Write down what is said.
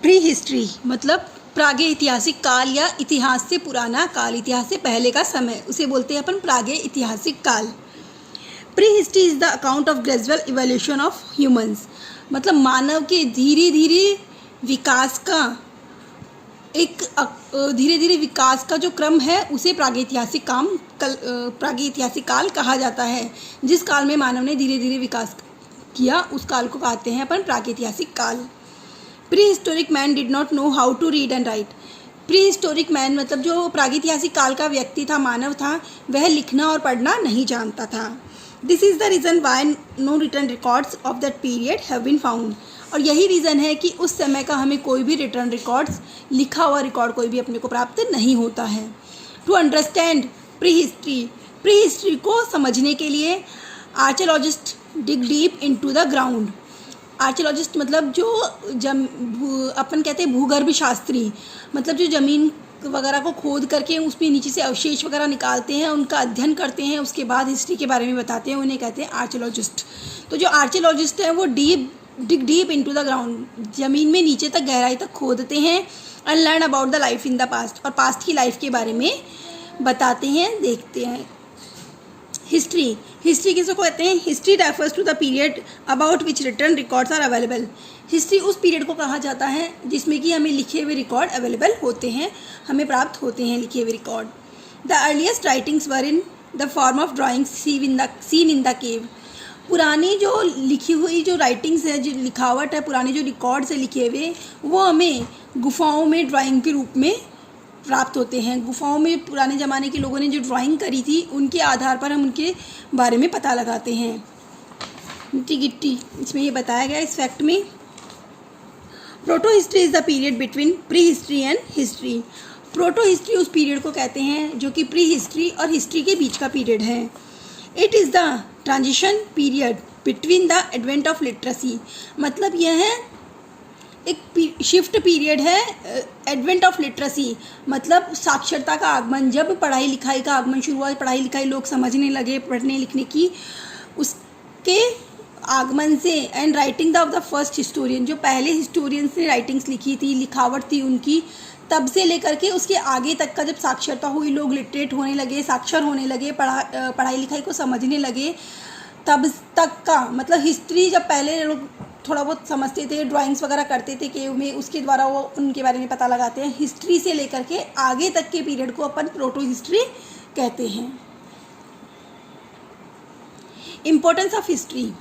Pre history मतलब प्रागैतिहासिक ऐतिहासिक काल या इतिहास से पुराना काल, इतिहास से पहले का समय, उसे बोलते हैं अपन प्रागैतिहासिक ऐतिहासिक काल। Pre history is the account of gradual evolution of humans, मतलब मानव के धीरे धीरे विकास का जो क्रम है उसे प्रागैतिहासिक काल कहा जाता है। जिस काल में मानव ने धीरे धीरे विकास किया उस काल को कहते हैं अपन प्रागैतिहासिक काल। Prehistoric man did not know how to read and write. Prehistoric man मतलब जो प्रागैतिहासिक काल का व्यक्ति था, मानव था, वह लिखना और पढ़ना नहीं जानता था। This is the reason why no written records of that period have been found. और यही रीज़न है कि उस समय का हमें कोई भी रिटर्न रिकॉर्ड्स, लिखा हुआ रिकॉर्ड कोई भी अपने को प्राप्त नहीं होता है। टू अंडरस्टैंड प्री हिस्ट्री को समझने के लिए archaeologist dig deep into the ground. Archaeologist मतलब जो अपन कहते हैं भूगर्भ शास्त्री, मतलब जो ज़मीन वगैरह को खोद करके उसमें नीचे से अवशेष वगैरह निकालते हैं, उनका अध्ययन करते हैं, उसके बाद हिस्ट्री के बारे में बताते हैं, उन्हें कहते हैं आर्कियोलॉजिस्ट। तो जो आर्कियोलॉजिस्ट हैं वो dig deep into the ground, ज़मीन में नीचे तक गहराई तक खोदते हैं, and learn about the life in the past, और पास्ट की लाइफ के बारे में बताते हैं, देखते हैं। हिस्ट्री किसको कहते हैं? History refers to the period about which written records are available. History उस पीरियड को कहा जाता है जिसमें कि हमें लिखे हुए रिकॉर्ड अवेलेबल होते हैं, हमें प्राप्त होते हैं लिखे हुए record. The earliest writings were in the form of drawings seen in the cave. पुरानी जो लिखी हुई जो राइटिंग्स है, जो लिखावट है, पुराने जो रिकॉर्ड्स है लिखे हुए, वो हमें गुफाओं में ड्राइंग के रूप में प्राप्त होते हैं। गुफाओं में पुराने ज़माने के लोगों ने जो ड्राइंग करी थी उनके आधार पर हम उनके बारे में पता लगाते हैं। मिट्टी गिट्टी इसमें ये बताया गया इस फैक्ट में। Proto history is the period between pre history and history. Proto history उस पीरियड को कहते हैं जो कि प्री हिस्ट्री और हिस्ट्री के बीच का पीरियड है। It is the transition period between the advent of literacy, मतलब यह है एक शिफ्ट पीरियड है। एडवेंट ऑफ लिटरेसी मतलब साक्षरता का आगमन, जब पढ़ाई लिखाई का आगमन शुरू हुआ, पढ़ाई लिखाई लोग समझने लगे, पढ़ने लिखने की, उसके आगमन से, and writing of the first historian, जो पहले हिस्टोरियंस ने राइटिंग्स लिखी थी, लिखावट थी उनकी, तब से लेकर के उसके आगे तक का जब साक्षरता हुई, लोग लिटरेट होने लगे, साक्षर होने लगे, पढ़ाई लिखाई को समझने लगे, तब तक का मतलब हिस्ट्री, जब पहले लोग थोड़ा बहुत समझते थे, ड्राइंग्स वगैरह करते थे केव में, उसके द्वारा वो उनके बारे में पता लगाते हैं। हिस्ट्री से लेकर के आगे तक के पीरियड को अपन प्रोटो हिस्ट्री कहते हैं। Importance of history.